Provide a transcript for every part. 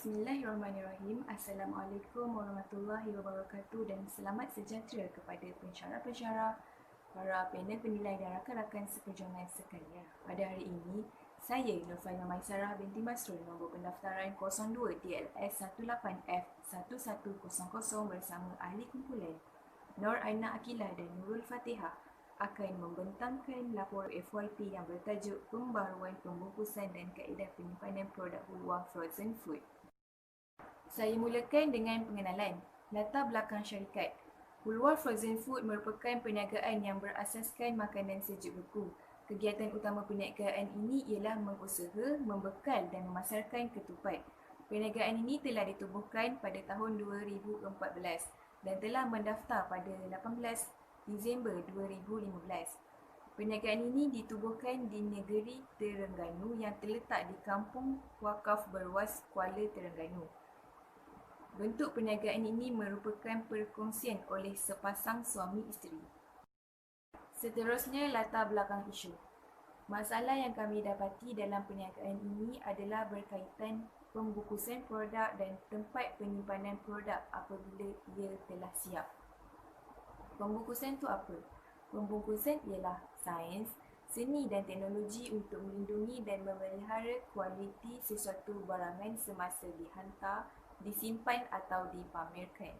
Bismillahirrahmanirrahim. Assalamualaikum warahmatullahi wabarakatuh dan selamat sejahtera kepada pensyarah-pensyarah, para panel penilai dan rakan-rakan seperjuangan sekalian. Pada hari ini, saya Nurfaina Maisarah binti Masrul, nombor pendaftaran 02 DLS 18F1100 bersama ahli kumpulan Nur Aina Akilah dan Nurul Fatihah akan membentangkan laporan FYP yang bertajuk Pembaharuan Pembungkusan dan Kaedah Penyimpanan Produk Hulwah Frozen Food. Saya mulakan dengan pengenalan latar belakang syarikat. Hulwah Frozen Food merupakan perniagaan yang berasaskan makanan sejuk beku. Kegiatan utama perniagaan ini ialah mengusaha, membekal dan memasarkan ketupat. Perniagaan ini telah ditubuhkan pada tahun 2014 dan telah mendaftar pada 18 Disember 2015. Perniagaan ini ditubuhkan di negeri Terengganu yang terletak di Kampung Wakaf Berwas, Kuala Terengganu. Bentuk perniagaan ini merupakan perkongsian oleh sepasang suami isteri. Seterusnya, latar belakang isu. Masalah yang kami dapati dalam perniagaan ini adalah berkaitan pembungkusan produk dan tempat penyimpanan produk apabila ia telah siap. Pembungkusan itu apa? Pembungkusan ialah sains, seni dan teknologi untuk melindungi dan memelihara kualiti sesuatu barangan semasa dihantar, disimpan atau dipamerkan.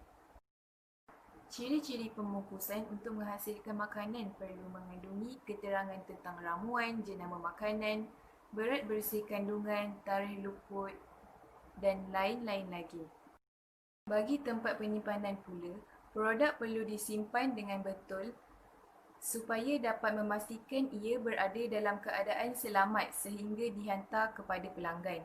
Ciri-ciri pembungkusan untuk menghasilkan makanan perlu mengandungi keterangan tentang ramuan, jenama makanan, berat bersih kandungan, tarikh luput dan lain-lain lagi. Bagi tempat penyimpanan pula, produk perlu disimpan dengan betul supaya dapat memastikan ia berada dalam keadaan selamat sehingga dihantar kepada pelanggan.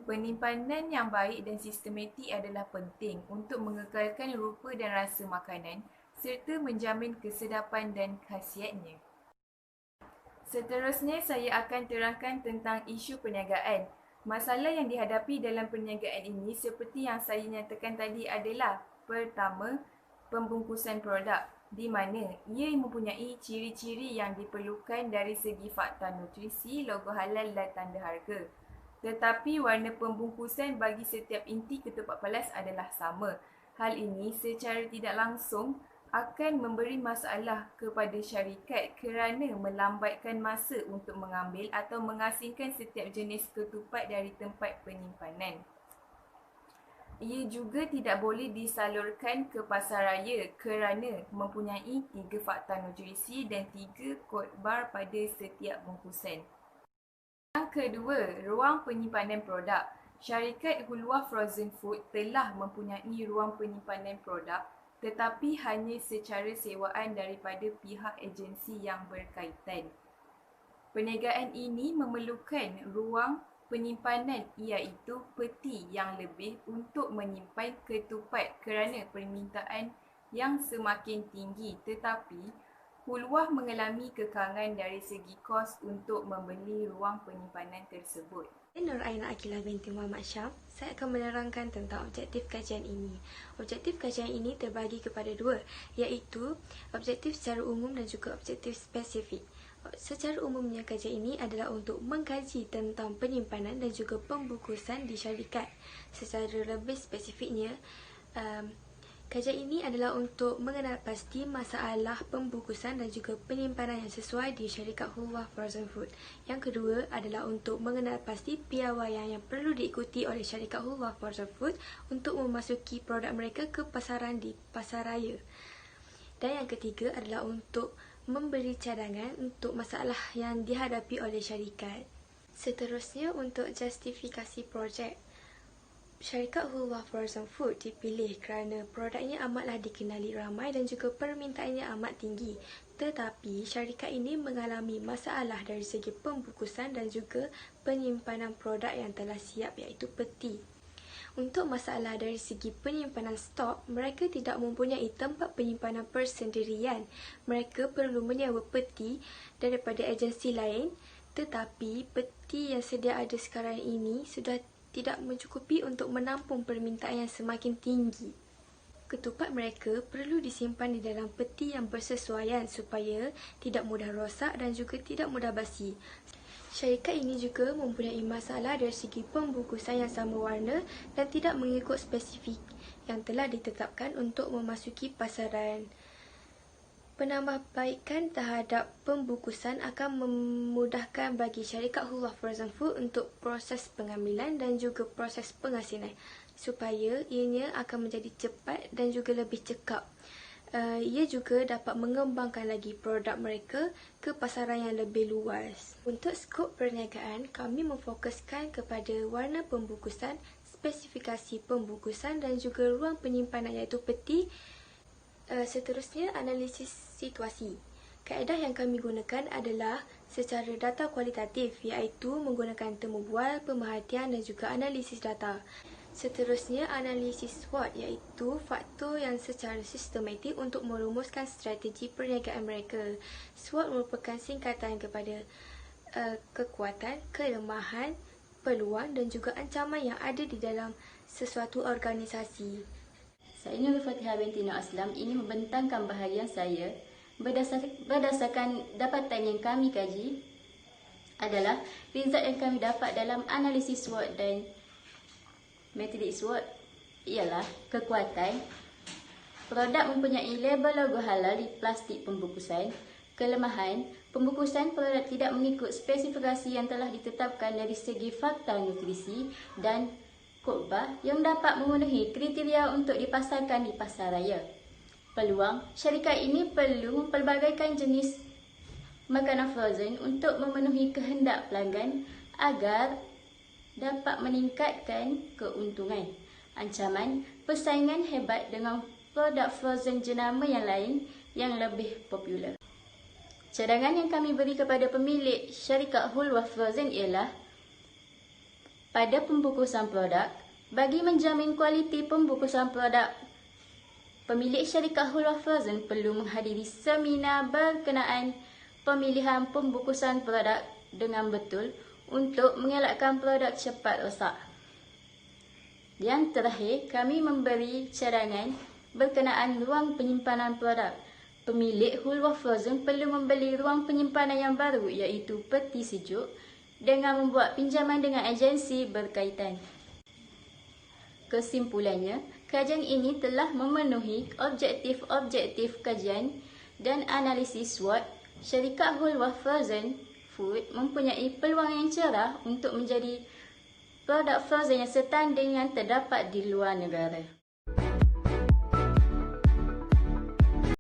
Penyimpanan yang baik dan sistematik adalah penting untuk mengekalkan rupa dan rasa makanan serta menjamin kesedapan dan khasiatnya. Seterusnya, saya akan terangkan tentang isu perniagaan. Masalah yang dihadapi dalam perniagaan ini seperti yang saya nyatakan tadi adalah: pertama, pembungkusan produk, di mana ia mempunyai ciri-ciri yang diperlukan dari segi fakta nutrisi, logo halal dan tanda harga. Tetapi warna pembungkusan bagi setiap inti ketupat palas adalah sama. Hal ini secara tidak langsung akan memberi masalah kepada syarikat kerana melambatkan masa untuk mengambil atau mengasingkan setiap jenis ketupat dari tempat penyimpanan. Ia juga tidak boleh disalurkan ke pasaraya kerana mempunyai 3 fakta nutrisi dan 3 kod bar pada setiap bungkusan. Yang kedua, ruang penyimpanan produk. Syarikat Hulwah Frozen Food telah mempunyai ruang penyimpanan produk tetapi hanya secara sewaan daripada pihak agensi yang berkaitan. Perniagaan ini memerlukan ruang penyimpanan iaitu peti yang lebih untuk menyimpan ketupat kerana permintaan yang semakin tinggi, tetapi Hulwah mengalami kekangan dari segi kos untuk membeli ruang penyimpanan tersebut. Nur Aina Akilah binti Muhammad Syam. Saya akan menerangkan tentang objektif kajian ini. Objektif kajian ini terbagi kepada 2, iaitu objektif secara umum dan juga objektif spesifik. Secara umumnya, kajian ini adalah untuk mengkaji tentang penyimpanan dan juga pembungkusan di syarikat. Secara lebih spesifiknya, kajian ini adalah untuk mengenal pasti masalah pembungkusan dan juga penyimpanan yang sesuai di syarikat Hulwah Frozen Food. Yang kedua adalah untuk mengenal pasti piawaian yang perlu diikuti oleh syarikat Hulwah Frozen Food untuk memasuki produk mereka ke pasaran di pasaraya. Dan yang ketiga adalah untuk memberi cadangan untuk masalah yang dihadapi oleh syarikat. Seterusnya, untuk justifikasi projek. Syarikat Hulwah Frozen Food dipilih kerana produknya amatlah dikenali ramai dan juga permintaannya amat tinggi. Tetapi syarikat ini mengalami masalah dari segi pembungkusan dan juga penyimpanan produk yang telah siap, iaitu peti. Untuk masalah dari segi penyimpanan stok, mereka tidak mempunyai tempat penyimpanan persendirian. Mereka perlu menyewa peti daripada agensi lain, tetapi peti yang sedia ada sekarang ini sudah tidak mencukupi untuk menampung permintaan yang semakin tinggi. Ketupat mereka perlu disimpan di dalam peti yang bersesuaian supaya tidak mudah rosak dan juga tidak mudah basi. Syarikat ini juga mempunyai masalah dari segi pembungkusan yang sama warna dan tidak mengikut spesifik yang telah ditetapkan untuk memasuki pasaran. Penambahbaikan terhadap pembungkusan akan memudahkan bagi syarikat Whole Frozen Food untuk proses pengambilan dan juga proses pengasinan supaya ianya akan menjadi cepat dan juga lebih cekap. Ia juga dapat mengembangkan lagi produk mereka ke pasaran yang lebih luas. Untuk skop perniagaan, kami memfokuskan kepada warna pembungkusan, spesifikasi pembungkusan dan juga ruang penyimpanan iaitu peti. Seterusnya, analisis situasi. Kaedah yang kami gunakan adalah secara data kualitatif iaitu menggunakan temu bual, pemerhatian dan juga analisis data. Seterusnya, analisis SWOT iaitu faktor yang secara sistematik untuk merumuskan strategi perniagaan mereka. SWOT merupakan singkatan kepada kekuatan, kelemahan, peluang dan juga ancaman yang ada di dalam sesuatu organisasi. Saya Nur Fatihah binti Nur Aslam ini membentangkan bahagian saya berdasarkan dapatan yang kami kaji adalah result yang kami dapat dalam analisis SWOT dan metodik SWOT ialah kekuatan, produk mempunyai label logo halal di plastik pembungkusan, kelemahan, pembungkusan produk tidak mengikut spesifikasi yang telah ditetapkan dari segi fakta nutrisi dan khutbah yang dapat memenuhi kriteria untuk dipasarkan di pasar raya. Peluang, syarikat ini perlu mempelbagaikan jenis makanan frozen untuk memenuhi kehendak pelanggan agar dapat meningkatkan keuntungan. Ancaman, persaingan hebat dengan produk frozen jenama yang lain yang lebih popular. Cadangan yang kami beri kepada pemilik syarikat Whole Frozen ialah pada pembungkusan produk, bagi menjamin kualiti pembungkusan produk, pemilik syarikat Whole Frozen perlu menghadiri seminar berkenaan pemilihan pembungkusan produk dengan betul untuk mengelakkan produk cepat rosak. Yang terakhir, kami memberi cadangan berkenaan ruang penyimpanan produk. Pemilik Whole Frozen perlu membeli ruang penyimpanan yang baru iaitu peti sejuk dengan membuat pinjaman dengan agensi berkaitan. Kesimpulannya, kajian ini telah memenuhi objektif-objektif kajian dan analisis SWOT. Syarikat Whole Frozen Food mempunyai peluang yang cerah untuk menjadi produk frozen yang setanding yang terdapat di luar negara.